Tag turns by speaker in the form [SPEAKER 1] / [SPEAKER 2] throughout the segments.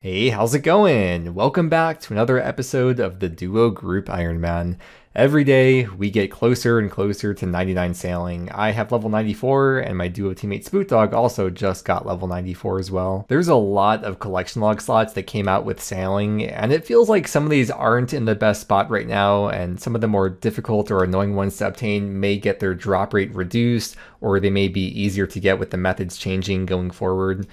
[SPEAKER 1] Hey, how's it going? Welcome back to another episode of the Duo Group Iron Man. Every day, we get closer and closer to 99 sailing. I have level 94, and my duo teammate Spootdog also just got level 94 as well. There's a lot of collection log slots that came out with sailing, and it feels like some of these aren't in the best spot right now, and some of the more difficult or annoying ones to obtain may get their drop rate reduced, or they may be easier to get with the methods changing going forward.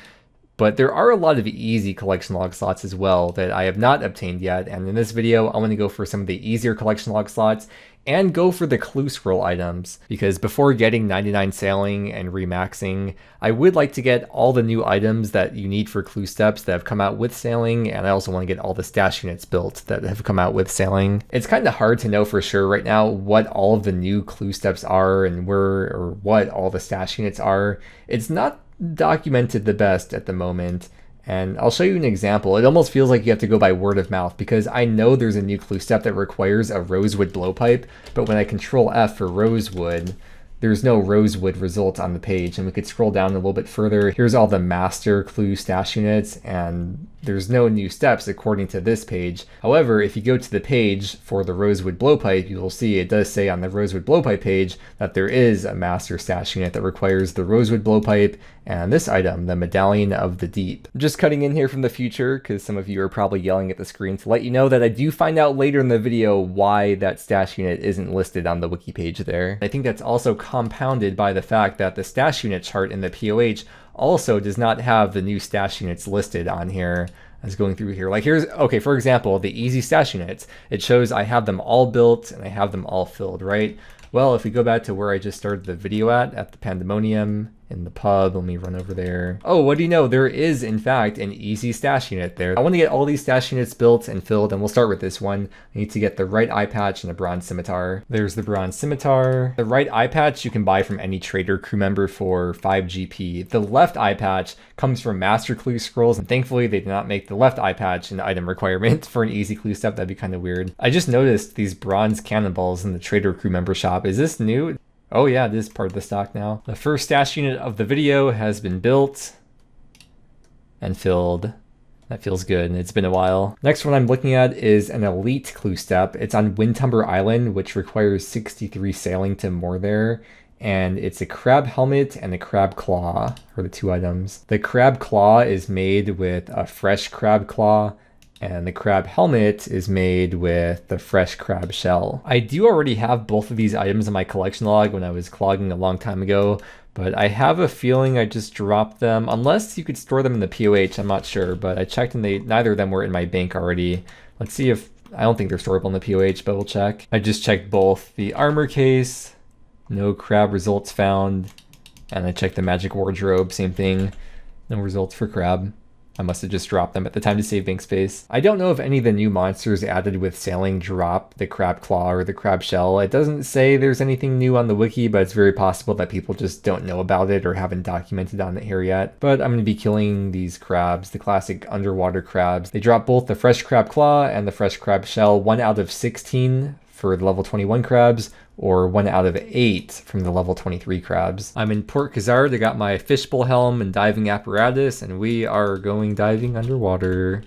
[SPEAKER 1] But there are a lot of easy collection log slots as well that I have not obtained yet, and in this video I want to go for some of the easier collection log slots and go for the clue scroll items, because before getting 99 sailing and remaxing, I would like to get all the new items that you need for clue steps that have come out with sailing, and I also want to get all the stash units built that have come out with sailing. It's kind of hard to know for sure right now what all of the new clue steps are and where or what all the stash units are. It's not documented the best at the moment, and I'll show you an example. It almost feels like you have to go by word of mouth, because I know there's a new clue step that requires a Rosewood blowpipe, but when I control F for Rosewood, there's no Rosewood result on the page. And we could scroll down a little bit further. Here's all the master clue stash units, and there's no new steps according to this page. However, if you go to the page for the Rosewood blowpipe, you will see it does say on the Rosewood blowpipe page that there is a master stash unit that requires the Rosewood blowpipe and this item, the Medallion of the Deep. I'm just cutting in here from the future because some of you are probably yelling at the screen to let you know that I do find out later in the video why that stash unit isn't listed on the wiki page there. I think that's also compounded by the fact that the stash unit chart in the POH also does not have the new stash units listed on here. I was going through here. Like here's, okay, for example, the easy stash units. It shows I have them all built and I have them all filled, right? Well, if we go back to where I just started the video at the Pandemonium, in the pub, let me run over there. Oh, what do you know? There is, in fact, an easy stash unit there. I want to get all these stash units built and filled, and we'll start with this one. I need to get the right eye patch and a bronze scimitar. There's the bronze scimitar. The right eye patch you can buy from any trader crew member for 5 GP. The left eye patch comes from master clue scrolls, and thankfully they did not make the left eye patch an item requirement for an easy clue step. That'd be kind of weird. I just noticed these bronze cannonballs in the trader crew member shop. Is this new? Oh yeah, this is part of the stock now. The first stash unit of the video has been built and filled. That feels good, and it's been a while. Next one I'm looking at is an elite clue step. It's on Windtumber Island, which requires 63 sailing to moor there. And it's a crab helmet and a crab claw are the two items. The crab claw is made with a fresh crab claw, and the crab helmet is made with the fresh crab shell. I do already have both of these items in my collection log when I was clogging a long time ago, but I have a feeling I just dropped them, unless you could store them in the POH, I'm not sure, but I checked and neither of them were in my bank already. Let's see if, I don't think they're storeable in the POH, but we'll check. I just checked both the armor case, no crab results found, and I checked the magic wardrobe, same thing, no results for crab. I must have just dropped them at the time to save bank space. I don't know if any of the new monsters added with sailing drop the crab claw or the crab shell. It doesn't say there's anything new on the wiki, but it's very possible that people just don't know about it or haven't documented on it here yet. But I'm going to be killing these crabs, the classic underwater crabs. They drop both the fresh crab claw and the fresh crab shell, 1 out of 16 for the level 21 crabs, or 1 out of 8 from the level 23 crabs. I'm in Port Khazard. I got my fishbowl helm and diving apparatus, and we are going diving underwater.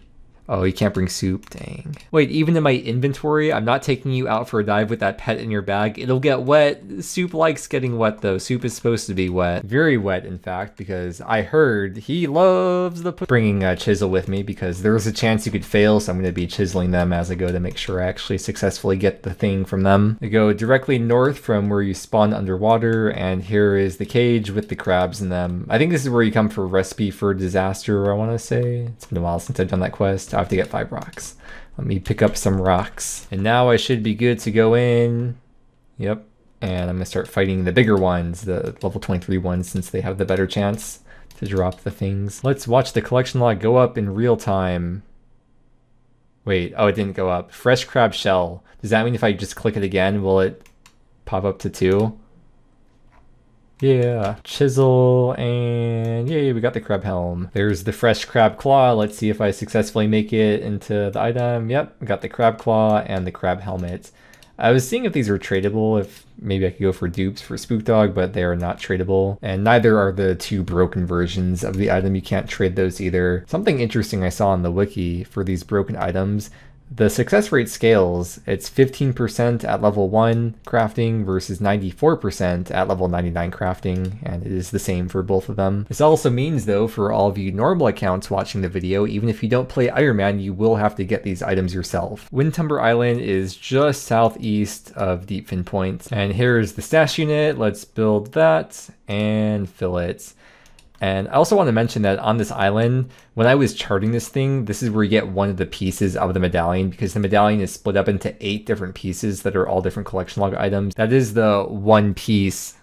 [SPEAKER 1] Oh, you can't bring soup, dang. Wait, even in my inventory, I'm not taking you out for a dive with that pet in your bag. It'll get wet. Soup likes getting wet though. Soup is supposed to be wet. Very wet, in fact, because I heard he loves the bringing a chisel with me, because there's a chance you could fail, so I'm going to be chiseling them as I go to make sure I actually successfully get the thing from them. I go directly north from where you spawn underwater, and here is the cage with the crabs in them. I think this is where you come for recipe for disaster, I want to say. It's been a while since I've done that quest. I have to get 5 rocks. Let me pick up some rocks. And now I should be good to go in. Yep. And I'm going to start fighting the bigger ones, the level 23 ones, since they have the better chance to drop the things. Let's watch the collection log go up in real time. Wait, oh, it didn't go up. Fresh crab shell. Does that mean if I just click it again, will it pop up to 2? Yeah, chisel, and yay, we got the crab helm. There's the fresh crab claw. Let's see if I successfully make it into the item. Yep, we got the crab claw and the crab helmet. I was seeing if these were tradable, if maybe I could go for dupes for Spook Dog, but they are not tradable. And neither are the 2 broken versions of the item. You can't trade those either. Something interesting I saw on the wiki for these broken items, the success rate scales. It's 15% at level 1 crafting versus 94% at level 99 crafting, and it is the same for both of them. This also means, though, for all of you normal accounts watching the video, even if you don't play Iron Man, you will have to get these items yourself. Windtumber Island is just southeast of Deepfin Point, and here's the stash unit. Let's build that and fill it. And I also want to mention that on this island, when I was charting this thing, this is where you get one of the pieces of the medallion, because the medallion is split up into 8 different pieces that are all different collection log items. That is the one piece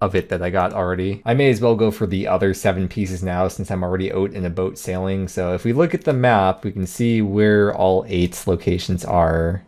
[SPEAKER 1] of it that I got already. I may as well go for the other 7 pieces now since I'm already out in a boat sailing. So if we look at the map, we can see where all 8 locations are.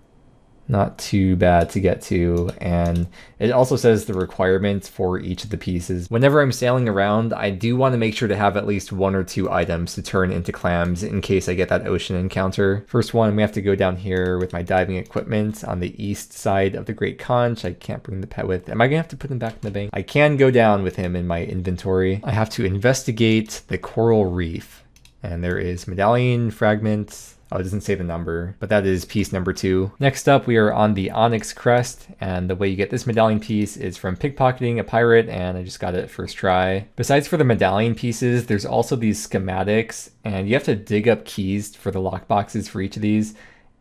[SPEAKER 1] Not too bad to get to, and it also says the requirements for each of the pieces. Whenever I'm sailing around, I do want to make sure to have at least 1 or 2 items to turn into clams in case I get that ocean encounter. First one, we have to go down here with my diving equipment on the east side of the Great Conch. I can't bring the pet with. Am I gonna have to put him back in the bank? I can go down with him in my inventory. I have to investigate the coral reef, and there is medallion fragments. Oh, it doesn't say the number, but that is piece number 2. Next up, we are on the Onyx Crest, and the way you get this medallion piece is from pickpocketing a pirate, and I just got it first try. Besides for the medallion pieces, there's also these schematics, and you have to dig up keys for the lockboxes for each of these.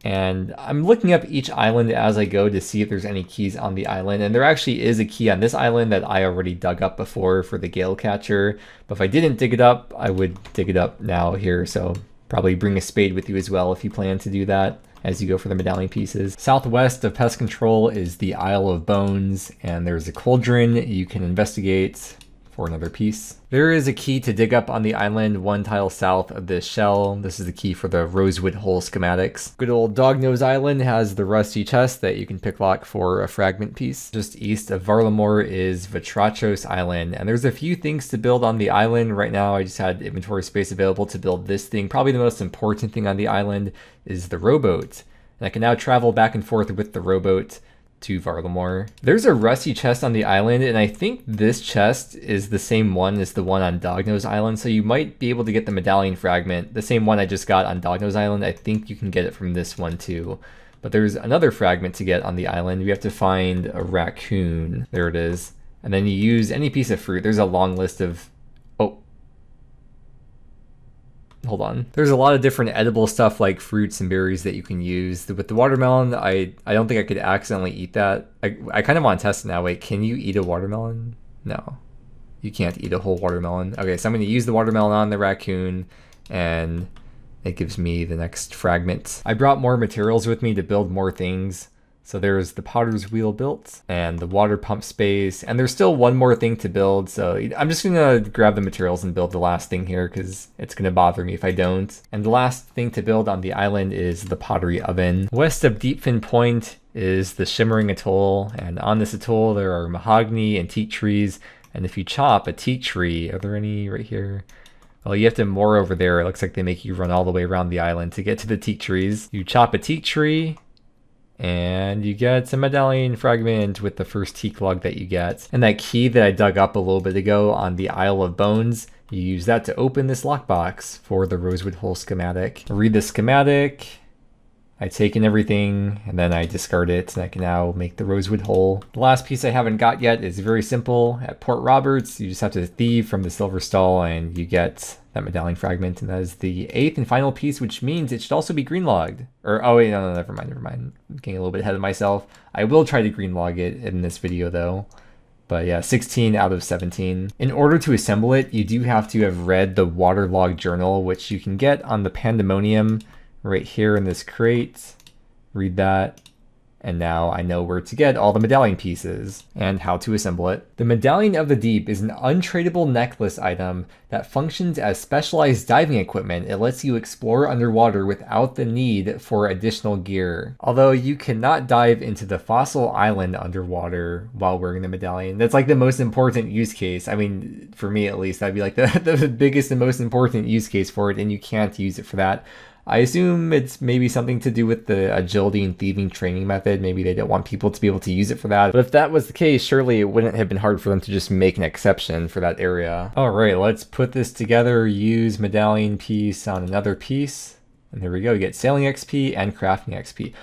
[SPEAKER 1] And I'm looking up each island as I go to see if there's any keys on the island, and there actually is a key on this island that I already dug up before for the Gale Catcher, but if I didn't dig it up, I would dig it up now here, so probably bring a spade with you as well if you plan to do that as you go for the medallion pieces. Southwest of Pest Control is the Isle of Bones, and there's a cauldron you can investigate for another piece. There is a key to dig up on the island 1 tile south of this shell. This is the key for the Rosewood hole schematics. Good old Dognose Island has the rusty chest that you can picklock for a fragment piece. Just east of Varlamore is Vitrachos Island, and there's a few things to build on the island. Right now I just had inventory space available to build this thing. Probably the most important thing on the island is the rowboat, and I can now travel back and forth with the rowboat to Varlamore. There's a rusty chest on the island, and I think this chest is the same one as the one on Dognose Island, so you might be able to get the medallion fragment, the same one I just got on Dognose Island. I think you can get it from this one too. But there's another fragment to get on the island. We have to find a raccoon. There it is. And then you use any piece of fruit. There's a long list of... Oh. Hold on. There's a lot of different edible stuff like fruits and berries that you can use. With the watermelon, I don't think I could accidentally eat that. I kind of want to test it now. Wait, can you eat a watermelon? No. You can't eat a whole watermelon. Okay, so I'm going to use the watermelon on the raccoon, and it gives me the next fragment. I brought more materials with me to build more things. So there's the potter's wheel built and the water pump space, and there's still one more thing to build. So I'm just gonna grab the materials and build the last thing here because it's gonna bother me if I don't. And the last thing to build on the island is the pottery oven. West of Deepfin Point is the Shimmering Atoll, and on this atoll there are mahogany and teak trees. And if you chop a teak tree, are there any right here? Well, you have to moor over there. It looks like they make you run all the way around the island to get to the teak trees. You chop a teak tree, and you get a medallion fragment with the first teak log that you get. And that key that I dug up a little bit ago on the Isle of Bones, you use that to open this lockbox for the Rosewood hole schematic. Read the schematic. I take in everything, and then I discard it, and I can now make the Rosewood hole. The last piece I haven't got yet is very simple. At Port Roberts, you just have to thieve from the silver stall, and you get that medallion fragment, and that is the 8th and final piece, which means it should also be green logged. Or, oh wait, no, never mind. I'm getting a little bit ahead of myself. I will try to green log it in this video though. But yeah, 16 out of 17. In order to assemble it, you do have to have read the waterlog journal, which you can get on the Pandemonium right here in this crate. Read that. And now I know where to get all the medallion pieces and how to assemble it. The Medallion of the Deep is an untradeable necklace item that functions as specialized diving equipment. It lets you explore underwater without the need for additional gear. Although you cannot dive into the fossil island underwater while wearing the medallion. That's like the most important use case. I mean, for me at least, that'd be like the biggest and most important use case for it, and you can't use it for that. I assume it's maybe something to do with the agility and thieving training method. Maybe they don't want people to be able to use it for that. But if that was the case, surely it wouldn't have been hard for them to just make an exception for that area. All right, let's put this together. Use medallion piece on another piece. And there we go. You get sailing XP and crafting XP.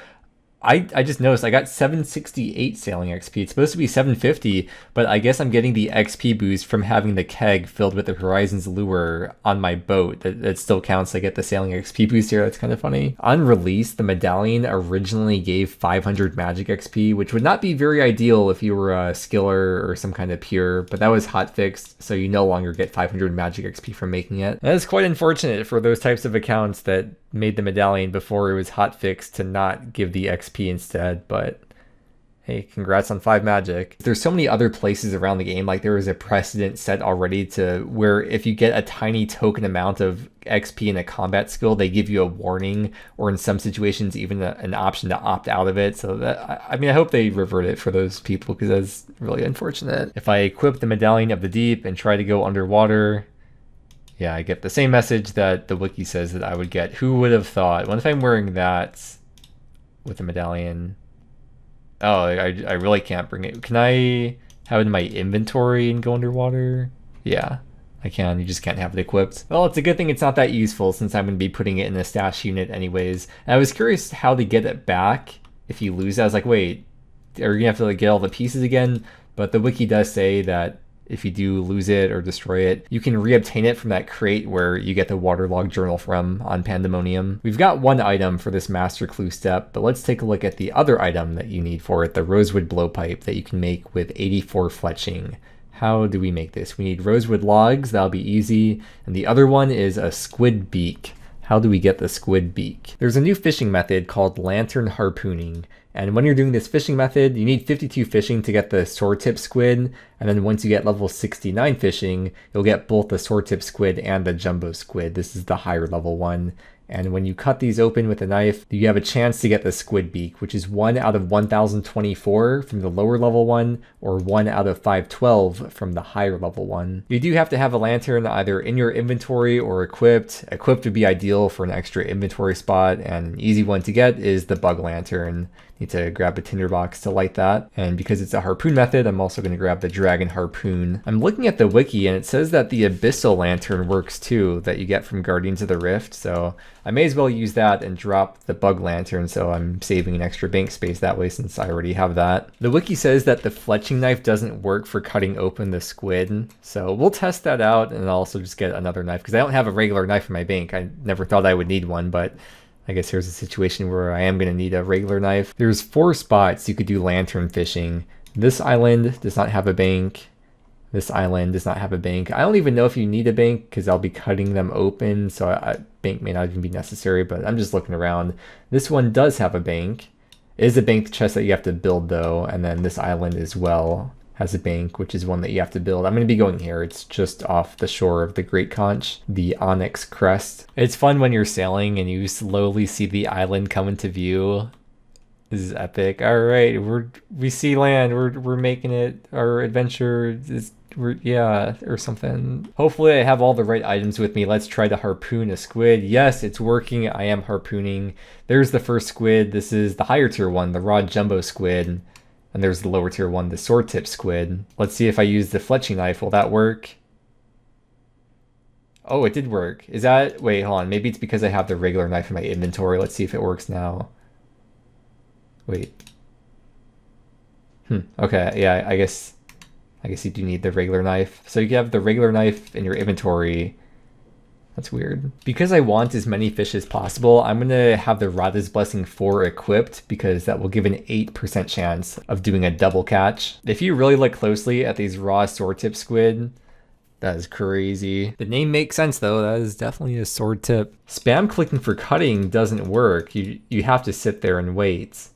[SPEAKER 1] I just noticed I got 768 sailing XP. It's supposed to be 750, but I guess I'm getting the XP boost from having the keg filled with the Horizons lure on my boat. That still counts. I get the sailing XP boost here. That's kind of funny. On release, the medallion originally gave 500 magic XP, which would not be very ideal if you were a skiller or some kind of pure, but that was hotfixed, so you no longer get 500 magic XP from making it. That is quite unfortunate for those types of accounts that made the medallion before it was hotfixed to not give the XP instead, but hey, congrats on 5 magic. There's so many other places around the game, like there is a precedent set already to where if you get a tiny token amount of XP in a combat skill, they give you a warning, or in some situations even an option to opt out of it. So that, I mean, I hope they revert it for those people, because that's really unfortunate. If I equip the Medallion of the Deep and try to go underwater, yeah, I get the same message that the wiki says that I would get. Who would have thought? What if I'm wearing that with the medallion? Oh, I really can't bring it. Can I have it in my inventory and go underwater? Yeah, I can. You just can't have it equipped. Well, it's a good thing it's not that useful, since I'm going to be putting it in a stash unit anyways. And I was curious how to get it back if you lose it. I was like, wait, are you going to have to like get all the pieces again? But the wiki does say that if you do lose it or destroy it, you can reobtain it from that crate where you get the waterlogged journal from on Pandemonium. We've got one item for this master clue step, but let's take a look at the other item that you need for it, the Rosewood Blowpipe that you can make with 84 fletching. How do we make this? We need rosewood logs, that'll be easy. And the other one is a squid beak. How do we get the squid beak? There's a new fishing method called lantern harpooning. And when you're doing this fishing method, you need 52 fishing to get the sword tip squid. And then once you get level 69 fishing, you'll get both the sword tip squid and the jumbo squid. This is the higher level one. And when you cut these open with a knife, you have a chance to get the squid beak, which is 1 out of 1024 from the lower level one, or 1 out of 512 from the higher level one. You do have to have a lantern either in your inventory or equipped. Equipped would be ideal for an extra inventory spot, and an easy one to get is the bug lantern. Need to grab a tinderbox to light that. And because it's a harpoon method, I'm also going to grab the dragon harpoon. I'm looking at the wiki and it says that the abyssal lantern works too, that you get from Guardians of the Rift. So I may as well use that and drop the bug lantern, so I'm saving an extra bank space that way since I already have that. The wiki says that the fletching knife doesn't work for cutting open the squid. So we'll test that out, and I'll also just get another knife because I don't have a regular knife in my bank. I never thought I would need one, but I guess here's a situation where I am going to need a regular knife. There's 4 spots you could do lantern fishing. This island does not have a bank. This island does not have a bank. I don't even know if you need a bank because I'll be cutting them open, so a bank may not even be necessary, but I'm just looking around. This one does have a bank. It is a bank chest that you have to build though, and then this island as well has a bank, which is one that you have to build. I'm going to be going here. It's just off the shore of the Great Conch, the Onyx Crest. It's fun when you're sailing and you slowly see the island come into view. This is epic. All right, we see land. We're making it. Our adventure is or something. Hopefully I have all the right items with me. Let's try to harpoon a squid. Yes, it's working. I am harpooning. There's the first squid. This is the higher tier one, the raw jumbo squid. And there's the lower tier one, the sword tip squid. Let's see if I use the fletching knife. Will that work? Oh, it did work. Is that... Wait, hold on. Maybe it's because I have the regular knife in my inventory. Let's see if it works now. Wait. Okay, yeah, I guess you do need the regular knife. So you have the regular knife in your inventory. That's weird. Because I want as many fish as possible, I'm going to have the Radha's Blessing 4 equipped because that will give an 8% chance of doing a double catch. If you really look closely at these raw sword tip squid, that is crazy. The name makes sense though. That is definitely a sword tip. Spam clicking for cutting doesn't work. You have to sit there and wait.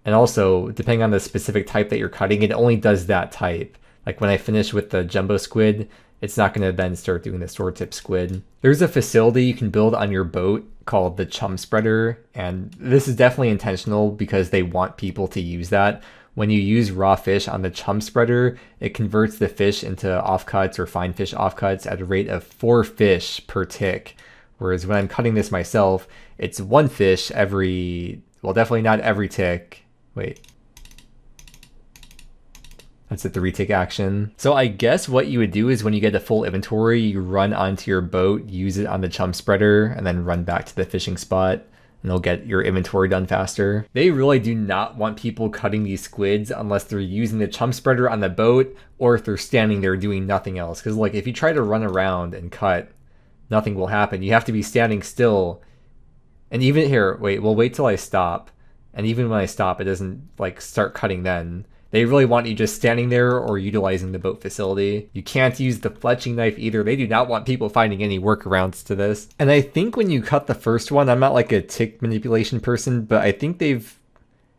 [SPEAKER 1] And also, depending on the specific type that you're cutting, it only does that type. Like when I finish with the jumbo squid, it's not going to then start doing the sword tip squid. There's a facility you can build on your boat called the chum spreader, and this is definitely intentional because they want people to use that. When you use raw fish on the chum spreader, it converts the fish into offcuts or fine fish offcuts at a rate of 4 fish per tick, Whereas when I'm cutting this myself, it's one fish every, well, definitely not every tick. Wait. That's it, the retick action. So I guess what you would do is when you get a full inventory, you run onto your boat, use it on the chum spreader, and then run back to the fishing spot, and they'll get your inventory done faster. They really do not want people cutting these squids unless they're using the chum spreader on the boat, or if they're standing there doing nothing else. Because like if you try to run around and cut, nothing will happen. You have to be standing still. And even here, we'll wait till I stop. And even when I stop, it doesn't like start cutting then. They really want you just standing there or utilizing the boat facility. You can't use the fletching knife either. They do not want people finding any workarounds to this. And I think when you cut the first one, I'm not like a tick manipulation person, but I think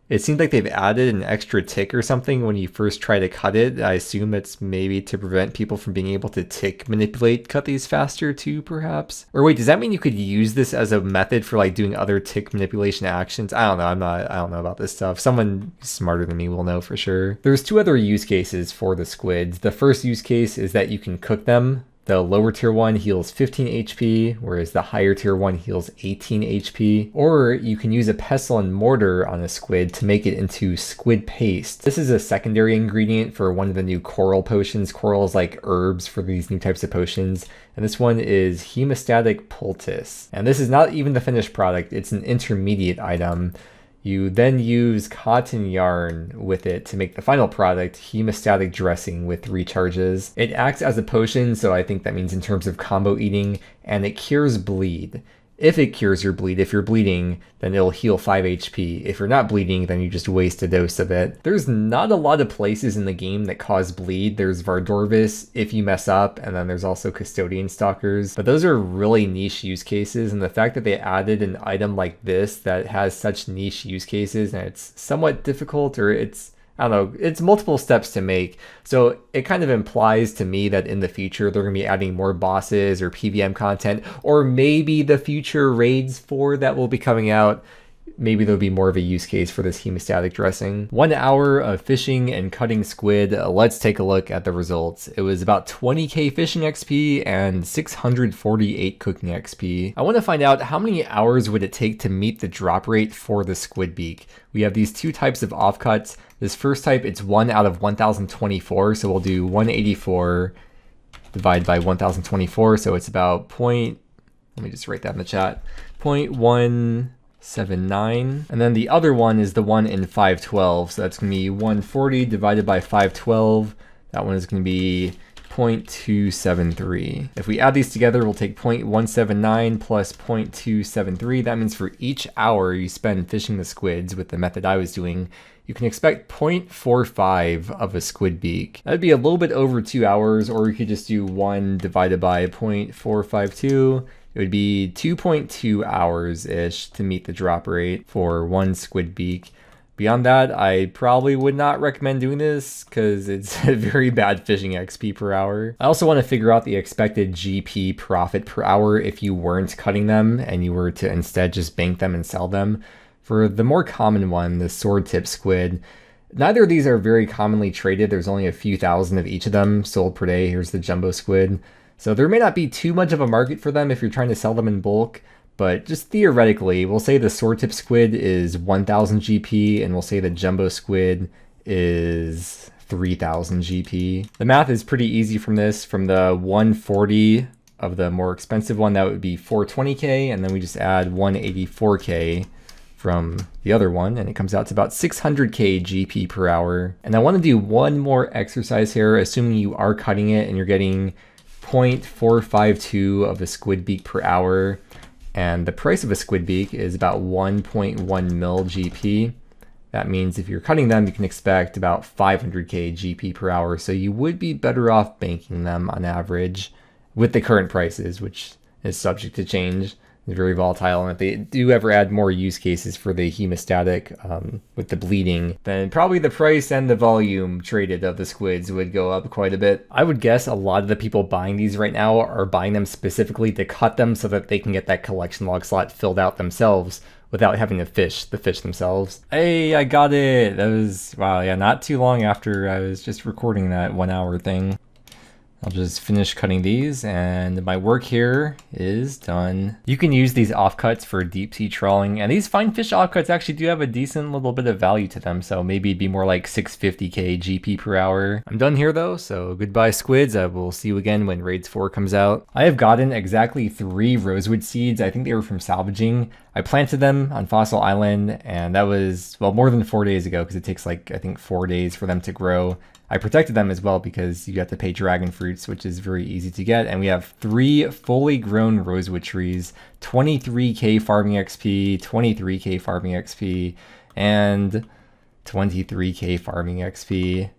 [SPEAKER 1] it seems like they've added an extra tick or something when you first try to cut it. I assume it's maybe to prevent people from being able to tick manipulate, cut these faster too, perhaps? Or wait, does that mean you could use this as a method for like doing other tick manipulation actions? I don't know, I don't know about this stuff. Someone smarter than me will know for sure. There's two other use cases for the squids. The first use case is that you can cook them. The lower tier one heals 15 HP, whereas the higher tier one heals 18 HP. Or you can use a pestle and mortar on a squid to make it into squid paste. This is a secondary ingredient for one of the new coral potions. Coral is like herbs for these new types of potions. And this one is hemostatic poultice. And this is not even the finished product, it's an intermediate item. You then use cotton yarn with it to make the final product, hemostatic dressing with recharges. It acts as a potion, so I think that means in terms of combo eating, and it cures bleed. If it cures your bleed, if you're bleeding, then it'll heal 5 HP. If you're not bleeding, then you just waste a dose of it. There's not a lot of places in the game that cause bleed. There's Vardorvis if you mess up, and then there's also Custodian Stalkers. But those are really niche use cases, and the fact that they added an item like this that has such niche use cases, and it's somewhat difficult, or I don't know, it's multiple steps to make. So it kind of implies to me that in the future, they're going to be adding more bosses or PVM content, or maybe the future raids 4 that will be coming out. Maybe there'll be more of a use case for this hemostatic dressing. 1 hour of fishing and cutting squid. Let's take a look at the results. It was about 20k fishing XP and 648 cooking XP. I want to find out how many hours would it take to meet the drop rate for the squid beak. We have these two types of offcuts. This first type, it's 1 out of 1024, so we'll do 184 divided by 1024, so it's about let me just write that in the chat, 0.179. And then the other one is the one in 512, so that's going to be 140 divided by 512. That one is going to be 0.273. If we add these together, we'll take 0.179 plus 0.273. That means for each hour you spend fishing the squids with the method I was doing, you can expect 0.45 of a squid beak. That'd be a little bit over 2 hours, or you could just do 1 divided by 0.452. It would be 2.2 hours-ish to meet the drop rate for one squid beak. Beyond that, I probably would not recommend doing this because it's a very bad fishing XP per hour. I also want to figure out the expected GP profit per hour if you weren't cutting them and you were to instead just bank them and sell them. For the more common one, the sword tip squid, neither of these are very commonly traded. There's only a few thousand of each of them sold per day. Here's the jumbo squid. So there may not be too much of a market for them if you're trying to sell them in bulk. But just theoretically, we'll say the sword tip squid is 1000 GP, and we'll say the jumbo squid is 3000 GP. The math is pretty easy from this. From the 140 of the more expensive one, that would be 420k, and then we just add 184k from the other one, and it comes out to about 600k GP per hour. And I want to do one more exercise here, assuming you are cutting it and you're getting 0.452 of a squid beak per hour. And the price of a squid beak is about 1.1 mil GP. That means if you're cutting them, you can expect about 500k GP per hour. So you would be better off banking them on average with the current prices, which is subject to change. It's very volatile. And if they do ever add more use cases for the hemostatic with the bleeding, then probably the price and the volume traded of the squids would go up quite a bit. I would guess a lot of the people buying these right now are buying them specifically to cut them so that they can get that collection log slot filled out themselves without having to fish the fish themselves. Hey, I got it! That was, wow, yeah, not too long after I was just recording that 1 hour thing. I'll just finish cutting these and my work here is done. You can use these offcuts for deep sea trawling, and these fine fish offcuts actually do have a decent little bit of value to them, so maybe it'd be more like 650k GP per hour. I'm done here though, so goodbye squids. I will see you again when Raids 4 comes out. I have gotten exactly 3 rosewood seeds. I think they were from salvaging. I planted them on Fossil Island, and that was, well, more than 4 days ago because it takes like, I think 4 days for them to grow. I protected them as well because you have to pay dragon fruits, which is very easy to get. And we have 3 fully grown rosewood trees, 23k farming XP, 23k farming XP, and 23k farming XP.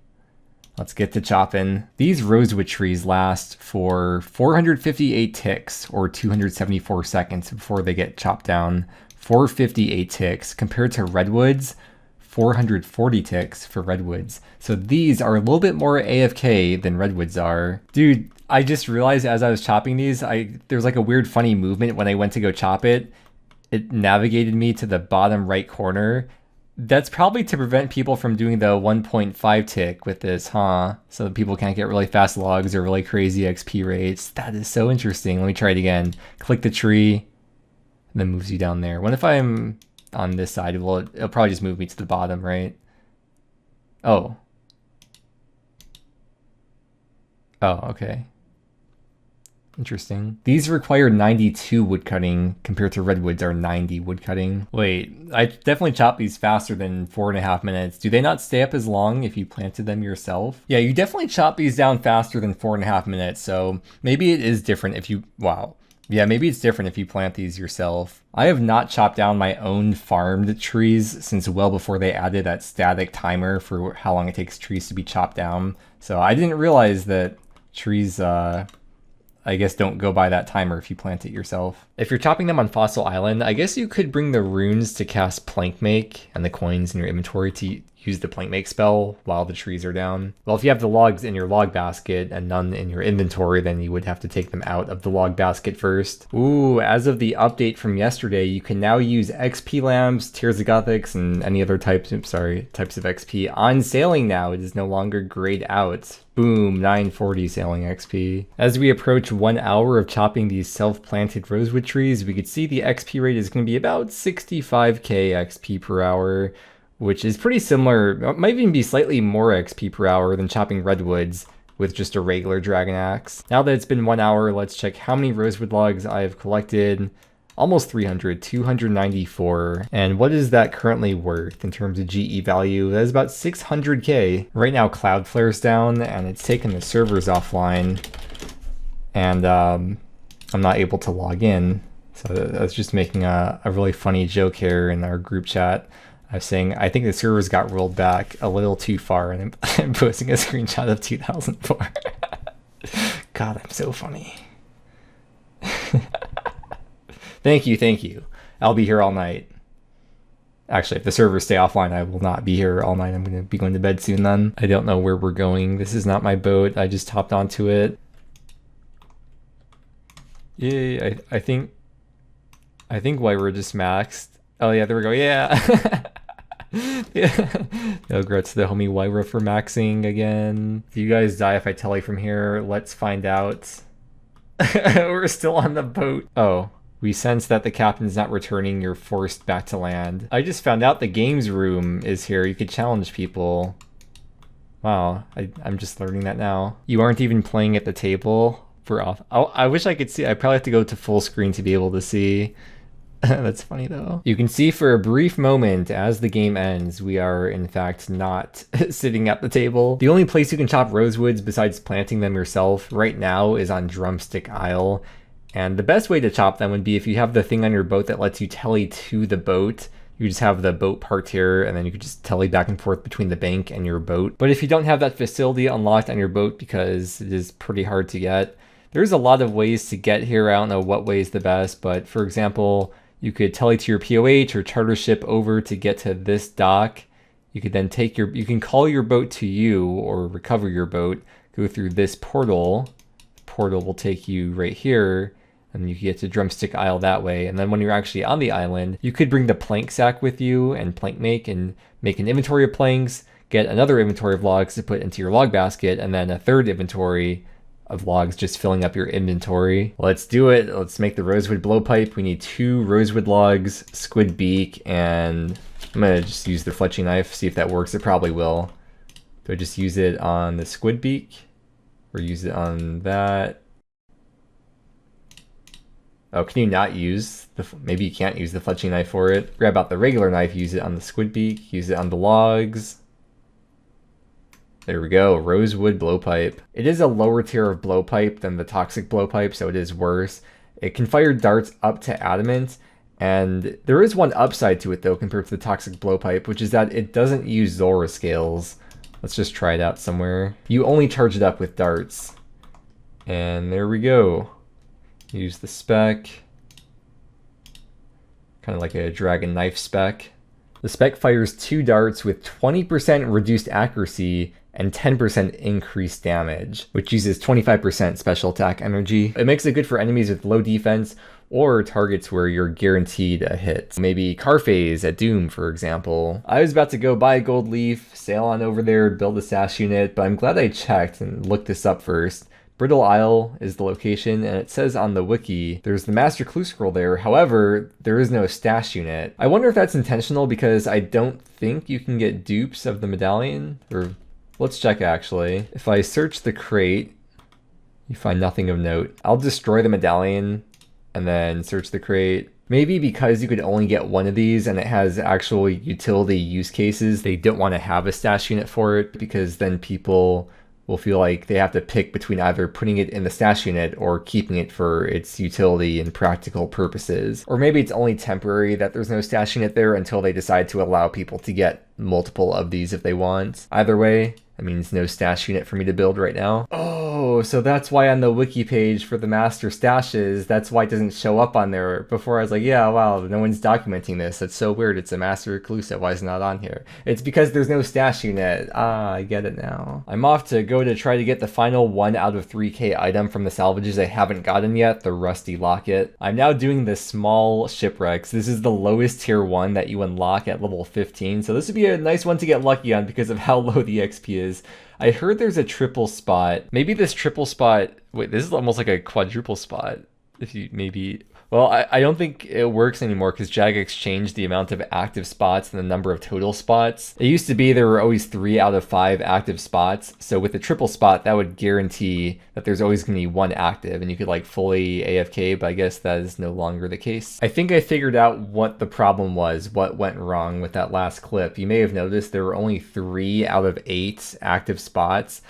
[SPEAKER 1] Let's get to chopping. These rosewood trees last for 458 ticks or 274 seconds before they get chopped down. 458 ticks compared to redwoods, 440 ticks for redwoods. So these are a little bit more AFK than redwoods are. Dude, I just realized as I was chopping these, there's like a weird funny movement when I went to go chop it. It navigated me to the bottom right corner. That's probably to prevent people from doing the 1.5 tick with this, huh? So that people can't get really fast logs or really crazy XP rates. That is so interesting. Let me try it again. Click the tree, and then moves you down there. What if I'm on this side? Well, it'll probably just move me to the bottom, right? Oh. Oh, okay. Interesting. These require 92 woodcutting compared to redwoods are 90 woodcutting. Wait, I definitely chopped these faster than 4.5 minutes. Do they not stay up as long if you planted them yourself? Yeah, you definitely chop these down faster than 4.5 minutes. So maybe it is different if you, wow. Yeah, maybe it's different if you plant these yourself. I have not chopped down my own farmed trees since well before they added that static timer for how long it takes trees to be chopped down. So I didn't realize that trees, I guess, don't go by that timer if you plant it yourself. If you're chopping them on Fossil Island, I guess you could bring the runes to cast Plank Make and the coins in your inventory to use the Plank Make spell while the trees are down. Well, if you have the logs in your log basket and none in your inventory, then you would have to take them out of the log basket first. Ooh, as of the update from yesterday, you can now use XP lamps, Tears of Gothics, and any other types of XP on sailing now. It is no longer grayed out. Boom, 940 sailing XP. As we approach 1 hour of chopping these self-planted rosewood trees, we could see the XP rate is going to be about 65k XP per hour, which is pretty similar. It might even be slightly more XP per hour than chopping redwoods with just a regular dragon axe. Now that it's been 1 hour, let's check how many rosewood logs I have collected. Almost 300, 294. And what is that currently worth in terms of GE value? That is about 600k. Right now Cloudflare's down and it's taken the servers offline, and I'm not able to log in. So I was just making a really funny joke here in our group chat. I was saying, I think the servers got rolled back a little too far, and I'm posting a screenshot of 2004. God, I'm so funny. Thank you. I'll be here all night. Actually, if the servers stay offline, I will not be here all night. I'm going to be going to bed soon then. I don't know where we're going. This is not my boat. I just hopped onto it. Yay, I think we're just maxed. Oh yeah, there we go. Yeah. Yeah. No, congrats to the homie Wyra for maxing again. Do you guys die if I tele from here? Let's find out. We're still on the boat. Oh, we sense that the captain's not returning. You're forced back to land. I just found out the games room is here. You could challenge people. Wow, I'm just learning that now. You aren't even playing at the table for off. Oh, I wish I could see. I probably have to go to full screen to be able to see. That's funny though. You can see for a brief moment as the game ends, we are in fact not sitting at the table. The only place you can chop rosewoods besides planting them yourself right now is on Drumstick Isle. And the best way to chop them would be if you have the thing on your boat that lets you tele to the boat. You just have the boat parked here, and then you could just tele back and forth between the bank and your boat. But if you don't have that facility unlocked on your boat, because it is pretty hard to get, there's a lot of ways to get here. I don't know what way is the best, but for example, you could tele to your POH or charter ship over to get to this dock. You could then take you can call your boat to you or recover your boat, go through this portal. The portal will take you right here, and you can get to Drumstick Isle that way. And then when you're actually on the island, you could bring the plank sack with you and plank make and make an inventory of planks, get another inventory of logs to put into your log basket, and then a third inventory of logs just filling up your inventory. Let's do it. Let's make the Rosewood Blowpipe. We need 2 Rosewood logs, Squid beak, and I'm gonna just use the fletching knife, see if that works. It probably will. Do I just use it on the Squid beak? Or use it on that? Oh, can you not use the, maybe you can't use the fletching knife for it. Grab out the regular knife, use it on the Squid beak, use it on the logs. There we go, Rosewood Blowpipe. It is a lower tier of blowpipe than the toxic blowpipe, so it is worse. It can fire darts up to adamant, and there is one upside to it though compared to the toxic blowpipe, which is that it doesn't use Zora scales. Let's just try it out somewhere. You only charge it up with darts. And there we go. Use the spec. Kind of like a dragon knife spec. The spec fires 2 darts with 20% reduced accuracy and 10% increased damage, which uses 25% special attack energy. It makes it good for enemies with low defense or targets where you're guaranteed a hit. Maybe Carphase at Doom, for example. I was about to go buy a gold leaf, sail on over there, build a stash unit, but I'm glad I checked and looked this up first. Brittle Isle is the location, and it says on the wiki there's the master clue scroll there. However, there is no stash unit. I wonder if that's intentional because I don't think you can get dupes of the medallion. Or let's check actually. If I search the crate, you find nothing of note. I'll destroy the medallion and then search the crate. Maybe because you could only get one of these and it has actual utility use cases, they don't want to have a stash unit for it because then people will feel like they have to pick between either putting it in the stash unit or keeping it for its utility and practical purposes. Or maybe it's only temporary that there's no stash unit there until they decide to allow people to get multiple of these if they want. Either way, that means no stash unit for me to build right now. Oh, so that's why on the wiki page for the master stashes, that's why it doesn't show up on there. Before I was like, yeah, wow, no one's documenting this. That's so weird. It's a master exclusive. Why is it not on here? It's because there's no stash unit. Ah, I get it now. I'm off to go to try to get the final 1 out of 3k item from the salvages I haven't gotten yet, the rusty locket. I'm now doing the small shipwrecks. This is the lowest tier 1 that you unlock at level 15. So this would be a nice one to get lucky on because of how low the XP is. I heard there's a triple spot. Maybe this triple spot, wait, this is almost like a quadruple spot. If you maybe, well, I don't think it works anymore because Jagex changed the amount of active spots and the number of total spots. It used to be there were always 3 out of 5 active spots. So with the triple spot, that would guarantee that there's always going to be 1 active and you could like fully AFK, but I guess that is no longer the case. I think I figured out what the problem was, what went wrong with that last clip. You may have noticed there were only 3 out of 8 active spots.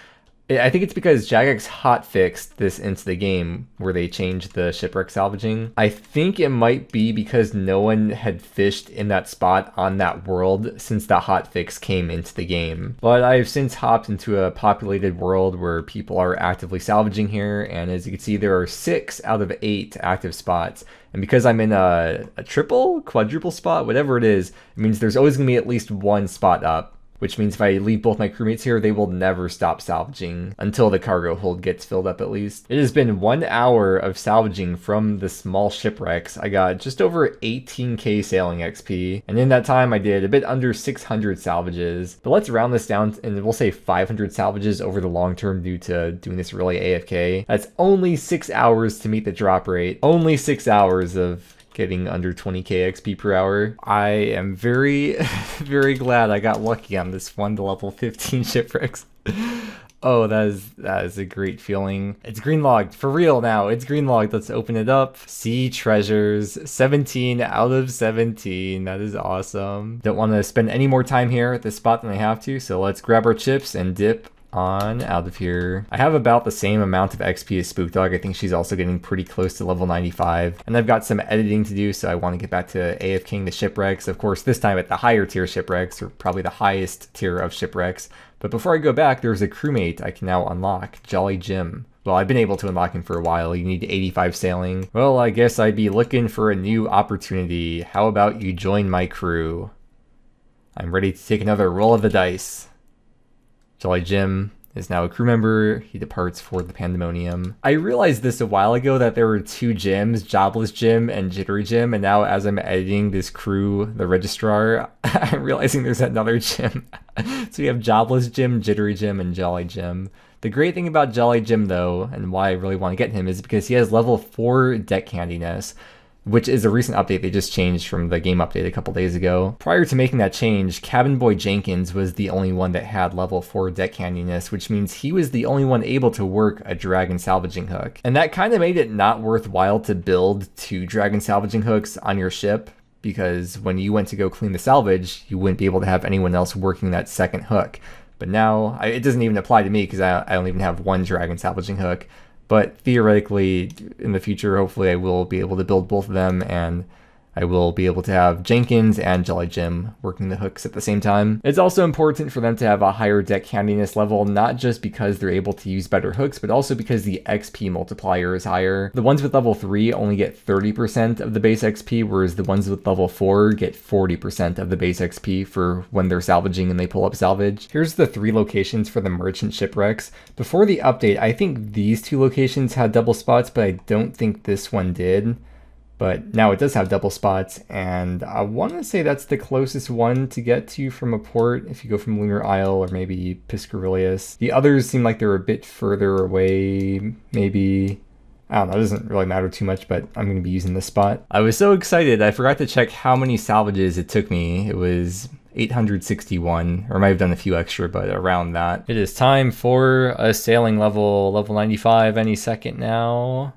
[SPEAKER 1] I think it's because Jagex hotfixed this into the game where they changed the shipwreck salvaging. I think it might be because no one had fished in that spot on that world since the hotfix came into the game. But I've since hopped into a populated world where people are actively salvaging here, and as you can see there are 6 out of 8 active spots. And because I'm in a triple, quadruple spot, whatever it is, it means there's always going to be at least 1 spot up. Which means if I leave both my crewmates here, they will never stop salvaging until the cargo hold gets filled up at least. It has been 1 hour of salvaging from the small shipwrecks. I got just over 18k sailing XP, and in that time I did a bit under 600 salvages. But let's round this down and we'll say 500 salvages over the long term due to doing this really AFK. That's only 6 hours to meet the drop rate. Only 6 hours of getting under 20k XP per hour. I am very, very glad I got lucky on this 1 to level 15 shipwrecks. Oh, that is a great feeling. It's green logged, for real now. It's green logged. Let's open it up. Sea treasures, 17 out of 17. That is awesome. Don't want to spend any more time here at this spot than I have to, so let's grab our chips and dip on out of here. I have about the same amount of XP as Spook Dog. I think she's also getting pretty close to level 95. And I've got some editing to do, so I want to get back to AFKing the shipwrecks. Of course, this time at the higher tier shipwrecks, or probably the highest tier of shipwrecks. But before I go back, there's a crewmate I can now unlock, Jolly Jim. Well, I've been able to unlock him for a while. You need 85 sailing. Well, I guess I'd be looking for a new opportunity. How about you join my crew? I'm ready to take another roll of the dice. Jolly Jim is now a crew member. He departs for the Pandemonium. I realized this a while ago that there were 2 Jims, Jobless Jim and Jittery Jim, and now as I'm editing this crew, the registrar, I'm realizing there's another Jim. So we have Jobless Jim, Jittery Jim, and Jolly Jim. The great thing about Jolly Jim though, and why I really want to get him, is because he has level 4 deck handiness, which is a recent update. They just changed from the game update a couple days ago. Prior to making that change, Cabin Boy Jenkins was the only one that had level 4 deck handiness, which means he was the only one able to work a dragon salvaging hook. And that kind of made it not worthwhile to build 2 dragon salvaging hooks on your ship, because when you went to go clean the salvage, you wouldn't be able to have anyone else working that second hook. But now, it doesn't even apply to me because I don't even have 1 dragon salvaging hook. But theoretically, in the future, hopefully I will be able to build both of them, and I will be able to have Jenkins and Jolly Jim working the hooks at the same time. It's also important for them to have a higher deck handiness level, not just because they're able to use better hooks, but also because the XP multiplier is higher. The ones with level 3 only get 30% of the base XP, whereas the ones with level 4 get 40% of the base XP for when they're salvaging and they pull up salvage. Here's the 3 locations for the merchant shipwrecks. Before the update, I think these 2 locations had double spots, but I don't think this one did. But now it does have double spots, and I want to say that's the closest one to get to from a port if you go from Lunar Isle or maybe Piscarillius. The others seem like they're a bit further away, maybe. I don't know, it doesn't really matter too much, but I'm going to be using this spot. I was so excited, I forgot to check how many salvages it took me. It was 861, or I might have done a few extra, but around that. It is time for a sailing level 95 any second now.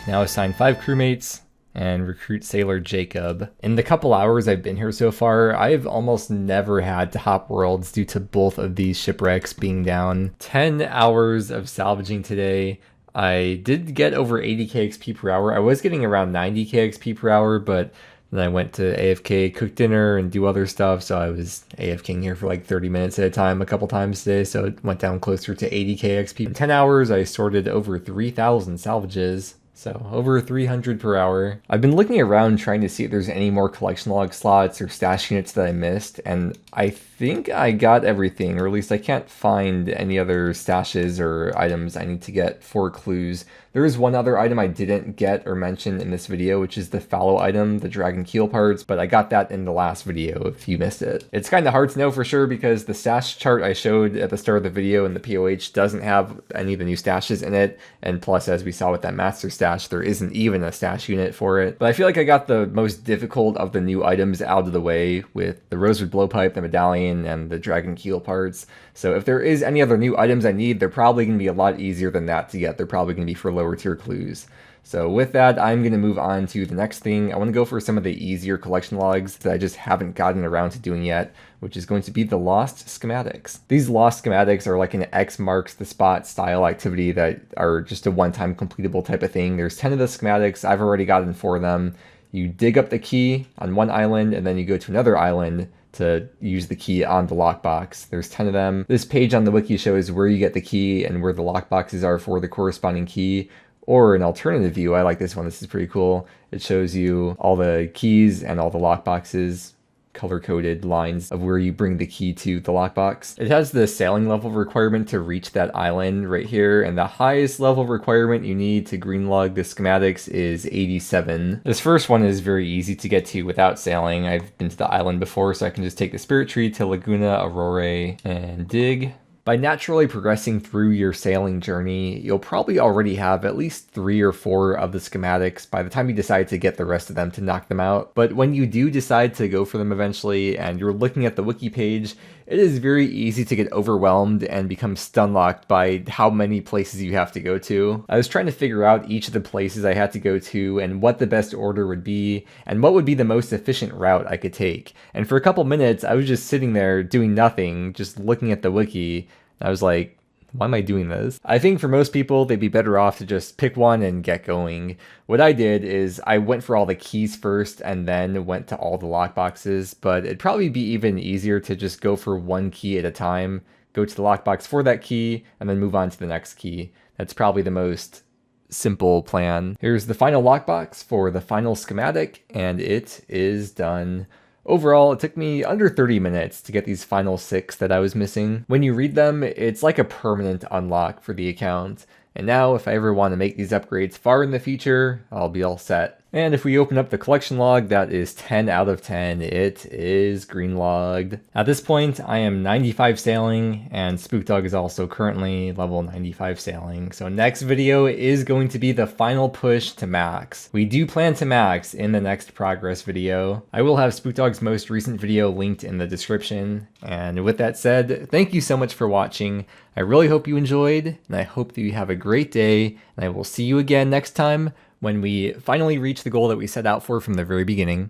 [SPEAKER 1] Now assign 5 crewmates and recruit Sailor Jacob. In the couple hours I've been here so far, I've almost never had to hop worlds due to both of these shipwrecks being down. 10 hours of salvaging today. I did get over 80k XP per hour. I was getting around 90k XP per hour, but then I went to AFK, cook dinner, and do other stuff, so I was AFKing here for like 30 minutes at a time a couple times today, so it went down closer to 80k XP. In 10 hours, I sorted over 3,000 salvages. So over 300 per hour. I've been looking around trying to see if there's any more collection log slots or stash units that I missed, and I think I got everything, or at least I can't find any other stashes or items I need to get for clues. There is one other item I didn't get or mention in this video, which is the fallow item, the dragon keel parts, but I got that in the last video if you missed it. It's kind of hard to know for sure because the stash chart I showed at the start of the video in the POH doesn't have any of the new stashes in it, and plus, as we saw with that master stash, there isn't even a stash unit for it. But I feel like I got the most difficult of the new items out of the way with the Rosewood Blowpipe, the Medallion, and the dragon keel parts. So if there is any other new items I need, they're probably going to be a lot easier than that to get. They're probably going to be for lower tier clues. So with that, I'm going to move on to the next thing. I want to go for some of the easier collection logs that I just haven't gotten around to doing yet, which is going to be the lost schematics. These lost schematics are like an X marks the spot style activity that are just a one-time completable type of thing. There's 10 of the schematics. I've already gotten 4 of them. You dig up the key on one island, and then you go to another island to use the key on the lockbox. There's 10 of them. This page on the wiki shows where you get the key and where the lockboxes are for the corresponding key. Or an alternative view, I like this one, this is pretty cool. It shows you all the keys and all the lockboxes, color-coded lines of where you bring the key to the lockbox. It has the sailing level requirement to reach that island right here, and the highest level requirement you need to greenlog the schematics is 87. This first one is very easy to get to without sailing. I've been to the island before, so I can just take the spirit tree to Laguna Aurora and dig. By naturally progressing through your sailing journey, you'll probably already have at least 3 or 4 of the schematics by the time you decide to get the rest of them to knock them out. But when you do decide to go for them eventually and you're looking at the wiki page, it is very easy to get overwhelmed and become stun-locked by how many places you have to go to. I was trying to figure out each of the places I had to go to and what the best order would be and what would be the most efficient route I could take. And for a couple minutes, I was just sitting there doing nothing, just looking at the wiki. I was like, why am I doing this? I think for most people, they'd be better off to just pick one and get going. What I did is I went for all the keys first and then went to all the lockboxes, but it'd probably be even easier to just go for one key at a time, go to the lockbox for that key, and then move on to the next key. That's probably the most simple plan. Here's the final lockbox for the final schematic, and it is done. Overall, it took me under 30 minutes to get these final 6 that I was missing. When you read them, it's like a permanent unlock for the account. And now, if I ever want to make these upgrades far in the future, I'll be all set. And if we open up the collection log, that is 10 out of 10. It is green logged. At this point, I am 95 sailing, and Spook Dog is also currently level 95 sailing. So next video is going to be the final push to max. We do plan to max in the next progress video. I will have Spook Dog's most recent video linked in the description. And with that said, thank you so much for watching. I really hope you enjoyed, and I hope that you have a great day, and I will see you again next time when we finally reach the goal that we set out for from the very beginning.